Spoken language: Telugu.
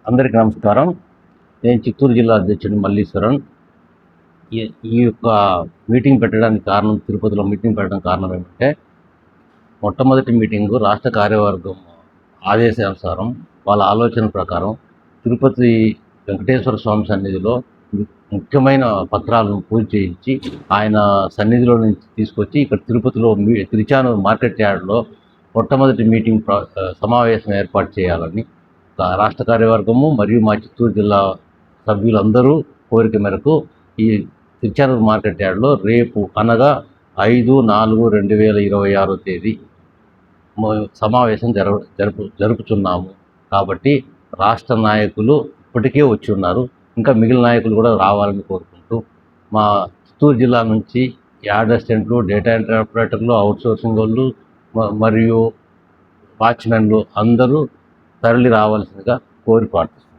అందరికీ నమస్కారం. నేను చిత్తూరు జిల్లా అధ్యక్షుడు మల్లీశ్వరన్. ఈ యొక్క మీటింగ్ పెట్టడానికి కారణం, తిరుపతిలో మీటింగ్ పెట్టడానికి కారణం ఏమంటే, మొట్టమొదటి మీటింగు రాష్ట్ర కార్యవర్గం ఆదేశానుసారం, వాళ్ళ ఆలోచన ప్రకారం తిరుపతి వెంకటేశ్వర స్వామి సన్నిధిలో ముఖ్యమైన పత్రాలను పూజ చేయించి ఆయన సన్నిధిలో నుంచి తీసుకొచ్చి ఇక్కడ తిరుపతిలో తిరుచానూరు మార్కెట్ యార్డ్లో మొట్టమొదటి మీటింగ్ సమావేశం ఏర్పాటు చేయాలని రాష్ట్ర కార్యవర్గము మరియు మా చిత్తూరు జిల్లా సభ్యులందరూ కోరిక మేరకు ఈ తిరుచానూరు మార్కెట్ యార్డ్లో రేపు అనగా 5/4/2026 తేదీ సమావేశం జరుపుచున్నాము. కాబట్టి రాష్ట్ర నాయకులు ఇప్పటికే వచ్చి ఉన్నారు. ఇంకా మిగిలిన నాయకులు కూడా రావాలని కోరుకుంటూ, మా చిత్తూరు జిల్లా నుంచి యార్డ్ అసిస్టెంట్లు, డేటా ఎంట్రీ ఆపరేటర్లు, అవుట్సోర్సింగ్ వాళ్ళు మరియు వాచ్మెన్లు అందరూ తరలి రావాల్సిందిగా కోరి ప్రార్థిస్తున్నాను.